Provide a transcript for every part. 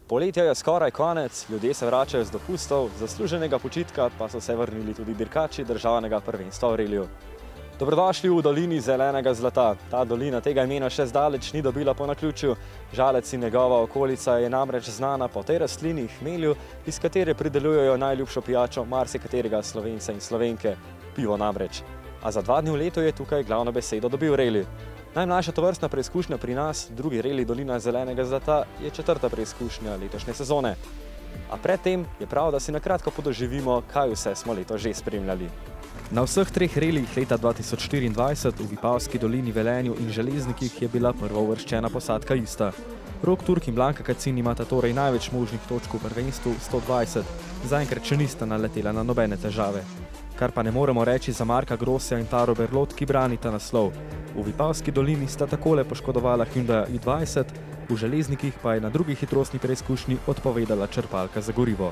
Poletje je skoraj konec, ljudje se vračajo z dopustov, zasluženega počitka pa so se vrnili tudi dirkači državnega prvenstva v reliju. Dobrodošli v dolini zelenega zlata. Ta dolina tega imena še zdaleč ni dobila po naključju. Žalec in njegova okolica je namreč znana po tej rastlini hmelju, iz katere pridelujejo najljubšo pijačo marsikaterega Slovenca in Slovenke, pivo namreč. A za 2 dni v letu je tukaj glavno besedo dobil reli. Najmlajša tovrstna preizkušnja pri nas, drugi reli dolina zelenega zlata, je 4. preizkušnja letošnje sezone. A predtem je prav, da si na kratko podoživimo, kaj vse smo leto že spremljali. Na vseh 3 relih leta 2024 v Vipavski dolini, Velenju in Železnikih je bila prvouvrščena posadka ista. Rok Turk in Blanka Kacin imata torej največ možnih točk v prvenstvu 120, zaenkrat še nista naletela na nobene težave. Kar pa ne moremo reči za Marka Grossja in Taro Berlot, ki branita naslov. V Vipavski dolini sta takole poškodovala Hyundai i20, v Železnikih pa je na drugi hitrostni preizkušnji odpovedala črpalka za gorivo.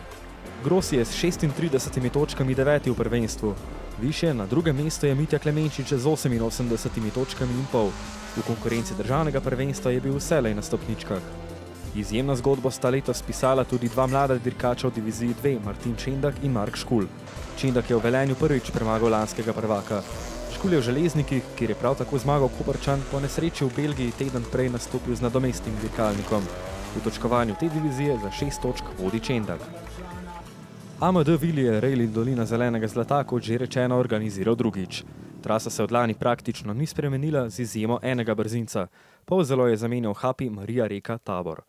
Grossi je s 36 točkami 9. v prvenstvu. Višje na drugem mestu je Mitja Klemenčič z 88 točkami in pol. V konkurenci državnega prvenstva je bil vselej na stopničkah. Izjemno zgodbo sta letos spisala tudi 2 mlada dirkača v diviziji 2, Martin Čendak in Mark Škulj. Čendak je v Velenju prvič premagal lanskega prvaka. Škulj je v Železnikih, kjer je prav tako zmagal Koprčan, po nesreči v Belgiji teden prej nastopil z nadomestnim dirkalnikom. V točkovanju te divizije za 6 točk vodi Čendak. AMD Vilije reli dolina zelenega zlata, kot že rečeno, organiziral drugič. Trasa se od lani praktično ni spremenila z izjemo enega brzinca. Polzelo je zamenjal Hapi Marija Reka Tabor.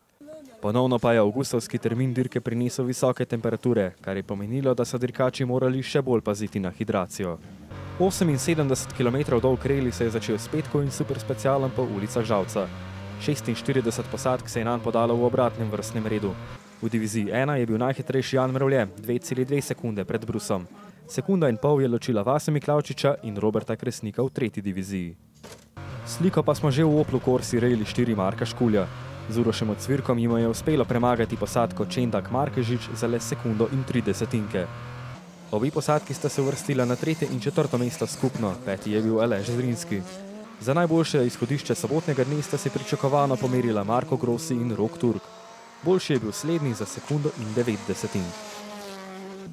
Ponovno pa je avgustovski termin dirke prinesel visoke temperature, kar je pomenilo, da so dirkači morali še bolj paziti na hidracijo. 78 km dolg reli se je začel s petko in super specialom po ulicah Žalca. 46 posadk se je nanj podalo v obratnem vrstnem redu. V diviziji 1 je bil najhitrejši Jan Mrevlje, 2,2 sekunde pred Brusom. Sekunda in pol je ločila Vase Miklavčiča in Roberta Kresnika v 3. diviziji. Sliko pa smo že v Oplu Corsi reli 4 Marka Škulja. Z Urošem Ocvirkom jima je uspelo premagati posadko Čendak Markežič za le sekundo in 3 desetinke. Obi posadki sta se uvrstila na 3. in 4. mesto skupno, 5. je bil Aleš Zrinski. Za najboljše izhodišče sobotnega dne sta se pričakovano pomerila Marko Grossi in Rok Turk. Boljši je bil slednji za sekundo in 9 desetink.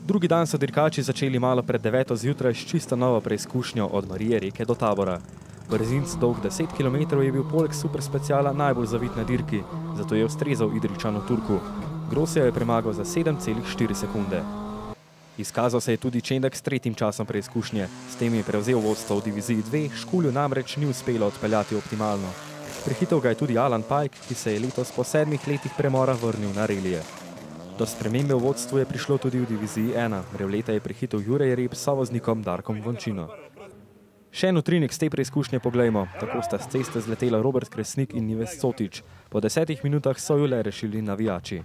Drugi dan so dirkači začeli malo pred 9. zjutraj s čisto novo preizkušnjo od Marije Reke do Tabora. Brzinc dolg 10 km je bil poleg super speciala najbolj zavit na dirki, zato je ustrezal Idrijčanu Turku. Grossija je premagal za 7,4 sekunde. Izkazal se je tudi Čendak s 3. časom preizkušnje. S tem je prevzel vodstvo v diviziji 2, Škulju namreč ni uspelo odpeljati optimalno. Prehitel ga je tudi Alan Pajk, ki se je letos po 7 letih premora vrnil na relije. Do spremembe v vodstvu je prišlo tudi v diviziji 1. Mrevleta je prehitel Jurej Rep s sovoznikom Darkom Vončino. Še en utrinek z te preizkušnje poglejmo. Tako sta s ceste zletela Robert Kresnik in Nives Cotič. Po 10 minutah so jo le rešili navijači.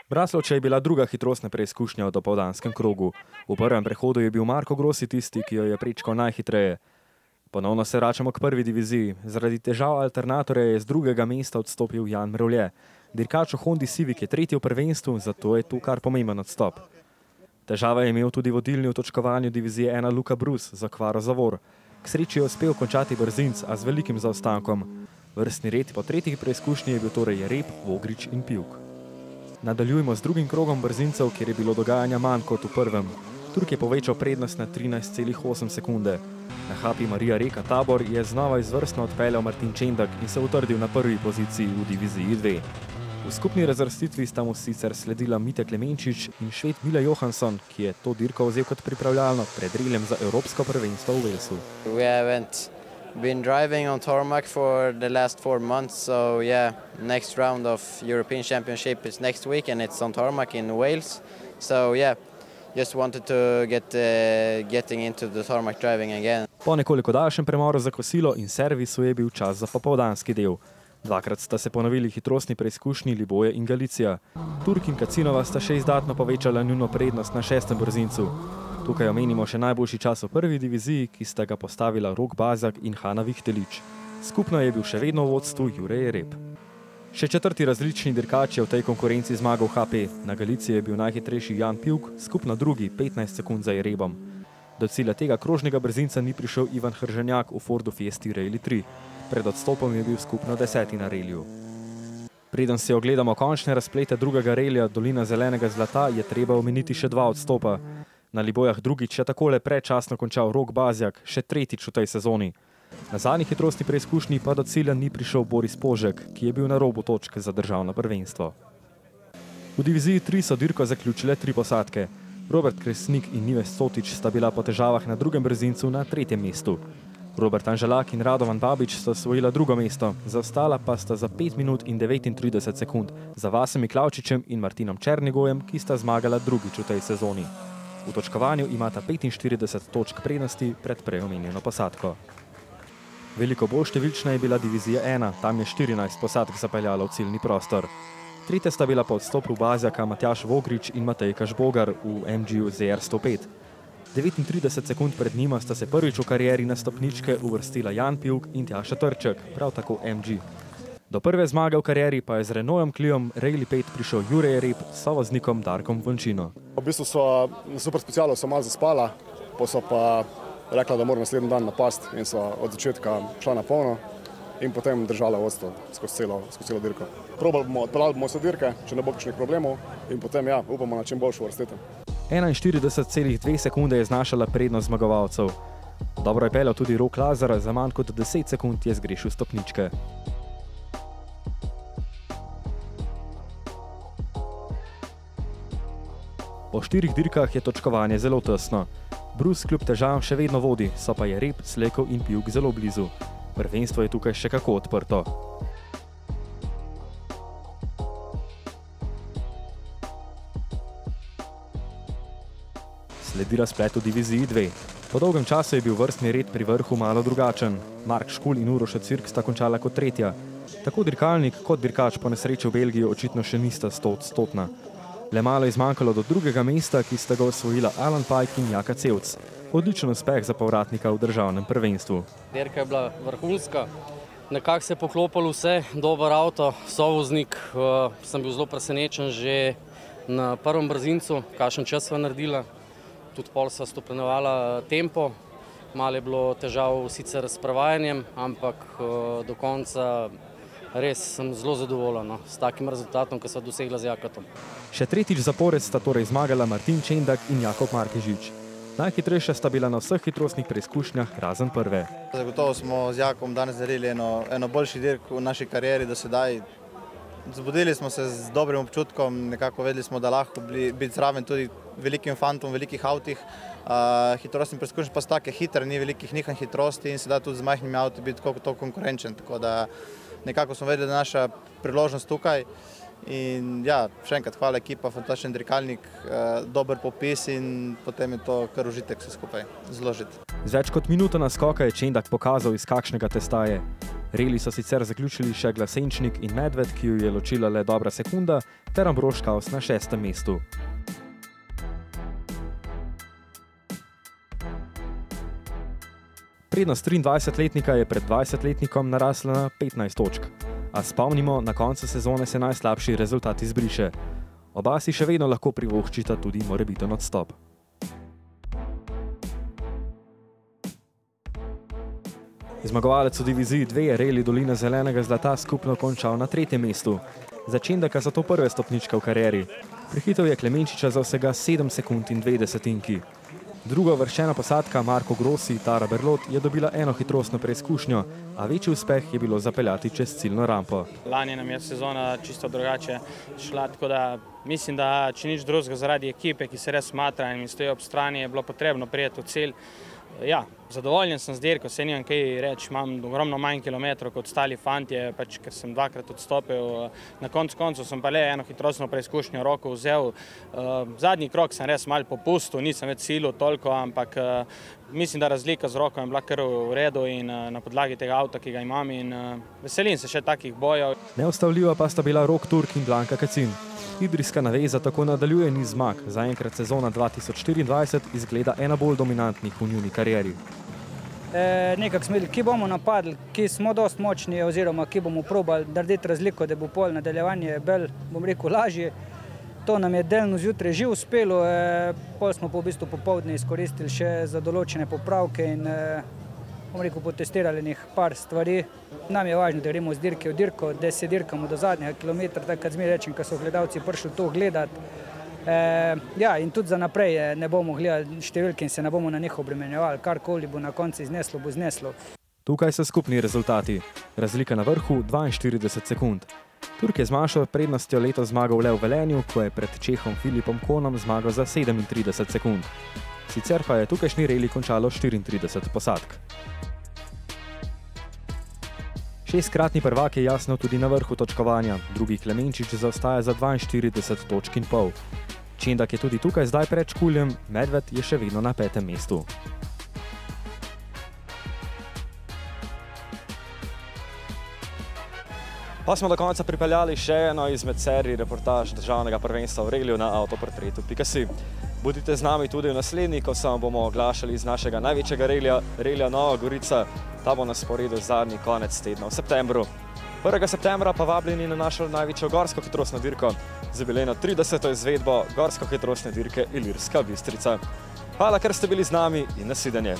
Braslovče je bila druga hitrostna preizkušnja v dopoldanskem krogu. V prvem prehodu je bil Marko Grossi tisti, ki jo je prečkal najhitreje. Ponovno se vračamo k 1. diviziji. Zaradi težav alternatorja je z 2. mesta odstopil Jan Mrevlje. Dirkač v Hondi Civic je 3. v prvenstvu, zato je tu kar pomemben odstop. Težave je imel tudi vodilni v točkovanju divizije 1 Luka Brus za okvaro zavor. K sreči je uspel končati brzinc, a z velikim zaostankom. Vrstni red po 3. preizkušnji je bil torej Rep, Vogrič in Pivk. Nadaljujemo z drugim krogom brzincev, kjer je bilo dogajanja manj kot v prvem. Turk je povečal prednost na 13,8 sekunde. Na Hapi Marija Reka Tabor je znova izvrstno odpeljal Martin Čendak in se utrdil na 1. poziciji v diviziji 2. V skupni razvrstitvi sta mu sicer sledila Mitja Klemenčič in Šved Mile Johansson, ki je to dirko vzel kot pripravljalno pred reljem za Evropsko prvenstvo v Walesu. We haven't been driving on tarmac for the last 4 months, so yeah, next round of European Championship is next week and it's on tarmac in Wales. So yeah, just wanted to getting into the tarmac driving again. Po nekoliko daljšem premoru za kosilo in servisu je bil čas za popoldanski del. Dvakrat sta se ponovili hitrostni preizkušnji Liboje in Galicija. Turk in Kacinova sta še izdatno povečala njuno prednost na 6. brzincu. Tukaj omenimo še najboljši čas v 1. diviziji, ki sta ga postavila Rok Bazak in Hana Vihtelič. Skupno je bil še vedno v vodstvu Jurej Rep. Še 4. različni dirkač je v tej konkurenci zmagal HP. Na Galiciji je bil najhitrejši Jan Pivk, skupno drugi 15 sekund za Jerebom. Do cilja tega krožnega brzinca ni prišel Ivan Hrženjak v Fordu Fiesti Rally 3. Pred odstopom je bil skupno 10. na reliju. Preden si ogledamo končne razplete drugega relija Dolina zelenega zlata, je treba omeniti še 2 odstopa. Na Libojah drugič je takole predčasno končal Rok Bazjak, še tretjič v tej sezoni. Na zadnji hitrostni preizkušnji pa do cilja ni prišel Boris Požek, ki je bil na robu točke za državno prvenstvo. V diviziji 3 so dirko zaključile 3 posadke. Robert Kresnik in Nives Sotič sta bila po težavah na drugem brzincu na 3. mestu. Robert Anželak in Radovan Babič sta osvojila 2. mesto, zaostala pa sta za 5 minut in 39 sekund za Vasem Miklavčičem in Martinom Černigojem, ki sta zmagala drugič v tej sezoni. V točkovanju imata 45 točk prednosti pred prej omenjeno posadko. Veliko bolj številčna je bila divizija 1, tam je 14 posadk zapeljalo v ciljni prostor. Tretje sta bila po odstopu Bazjaka Matjaž Vogrič in Matej Kažbogar v MG-ju ZR105. 39 sekund pred njima sta se prvič v karieri na stopničke uvrstila Jan Pivk in Tjaša Trček, prav tako MG. Do prve zmage v karieri pa je z Renaultom Cliom Rally 5 prišel Jure Rep s sovoznikom Darkom Vončino. V bistvu so na super specialu malo zaspala, pa so pa rekla, da mora naslednji dan napast in so od začetka šla na polno in potem držala vodstvo skozi celo dirko. Odpeljali bomo vse dirke, če ne bo kakšnih problemov in potem upamo na čim boljšo uvrstitev. 41,2 sekunde je znašala prednost zmagovalcev. Dobro je peljal tudi Rok Lazar, za manj kot 10 sekund je zgrešil stopničke. Po 4 dirkah je točkovanje zelo tesno. Brus kljub težavam še vedno vodi, so pa je Rep, Slekov in Pivk zelo blizu. Prvenstvo je tukaj še kako odprto. Sledi razplet v diviziji 2. Po dolgem času je bil vrstni red pri vrhu malo drugačen. Mark Škul in Uroš Cirk sta končala kot tretja. Tako dirkalnik kot dirkač po nesreči v Belgiji očitno še nista 100-odstotna. Le malo je zmanjkalo do drugega mesta, ki sta ga osvojila Alan Pajk in Jaka Cevc. Odličen uspeh za povratnika v državnem prvenstvu. Dirka je bila vrhunska, nekako se je poklopilo vse, dober avto, sovoznik, sem bil zelo presenečen že na prvem brzincu, kakšen čas sva naredila, tudi pol sva stopnjevala tempo, malo je bilo težav sicer s prevajanjem, ampak do konca res sem zelo zadovoljen s takim rezultatom, ki sva dosegla z Jakatom. Še tretjič zapored sta torej zmagala Martin Čendak in Jakob Markežič. Najhitrejša sta bila na vseh hitrostnih preizkušnjah, razen prve. Zagotovo smo z Jakom danes naredili eno boljši dirk v naši karieri do sedaj. Zbudili smo se z dobrim občutkom, nekako vedeli smo, da lahko biti zraven tudi velikim fantom, velikih avtih. Hitrostni preizkušnje pa so take hitre, ni velikih nihanj hitrosti in se da tudi z majhnimi avti biti to konkurenčen. Tako da nekako smo vedeli, da je naša priložnost tukaj. In še enkrat hvala ekipa, fantastičen dirkalnik, dober popis in potem je to kar užitek vse skupaj zložiti. Z več kot minuto naskoka je Čendak pokazal, iz kakšnega testa je. Reli so sicer zaključili še Glasenčnik in Medved, ki ju je ločila le dobra sekunda, ter Ambrož Kaus na 6. mestu. Prednost 23-letnika je pred 20-letnikom narasla na 15 točk. A spomnimo, na koncu sezone se najslabši rezultat izbriše. Oba si še vedno lahko privoščita tudi morebiten odstop. Zmagovalec v diviziji 2 je Reli Dolina zelenega zlata skupno končal na 3. mestu. Za Čendaka so to prve stopničke v karieri. Prehitev je Klemenčiča za vsega 7 sekund in 2 desetinki. Druga uvrščena posadka Marko Grossi, Tara Berlot, je dobila eno hitrostno preizkušnjo, a večji uspeh je bilo zapeljati čez ciljno rampo. Lani nam je sezona čisto drugače šla, tako da mislim, da če nič drugega zaradi ekipe, ki se res smatra in mi stoji ob strani, je bilo potrebno prijeti v cilj. Zadovoljen sem z dirko, se nimam kaj reči, imam ogromno manj kilometrov kot ostali fantje, ker sem dvakrat odstopil. Na koncu sem pa le eno hitrostno preizkušnjo roko vzel. Zadnji krog sem res malo popustil, nisem več silil toliko, ampak mislim, da razlika z roko je bila kar v redu in na podlagi tega avta, ki ga imam, in veselim se še takih bojev. Neustavljiva pa sta bila Rok Turk in Blanka Kacin. Idrijska naveza tako nadaljuje niz zmag. Zaenkrat sezona 2024 izgleda ena bolj dominantnih v njuni karieri. Nekako smo videli, ki bomo napadli, ki smo dosti močni oziroma ki bomo probali narediti razliko, da bo pol nadaljevanje bolj, bom rekel, lažje. To nam je delno zjutraj že uspelo, pol smo pa v bistvu popoldne izkoristili še za določene popravke in bomo rekel, potestirali nekaj par stvari. Nam je važno, da gremo z dirke v dirko, da se dirkamo do zadnjega kilometra, takrat zmeraj rečem, ko so gledalci prišli to gledati. Ja, in tudi za naprej ne bomo gledali številke in se ne bomo na njih obremenjevali. Karkoli bo na koncu izneslo, bo izneslo. Tukaj so skupni rezultati. Razlika na vrhu 42 sekund. Turk je z manjšo prednostjo letos zmagal le v Velenju, ko je pred Čehom Filipom Konom zmagal za 37 sekund. Sicer pa je tukajšnji reli končalo 34 posadk. Šestkratni prvak je jasno tudi na vrhu točkovanja, drugi Klemenčič zaostaja za 42 točk in pol. Čendak je tudi tukaj zdaj pred Škuljem, Medved je še vedno na 5. mestu. Pa smo do konca pripeljali še eno izmed serij reportaž državnega prvenstva v reliju na avtoportretu.si. Budite z nami tudi v naslednji, ko se vam bomo oglašali iz našega največjega relija Nova Gorica. Ta bo na sporedu zadnji konec tedna v septembru. 1. septembra pa vabljeni na našo največjo gorsko hitrostno dirko z jubilejno 30. izvedbo gorsko hitrostne dirke Ilirska Bistrica. Hvala, ker ste bili z nami in nasvidenje.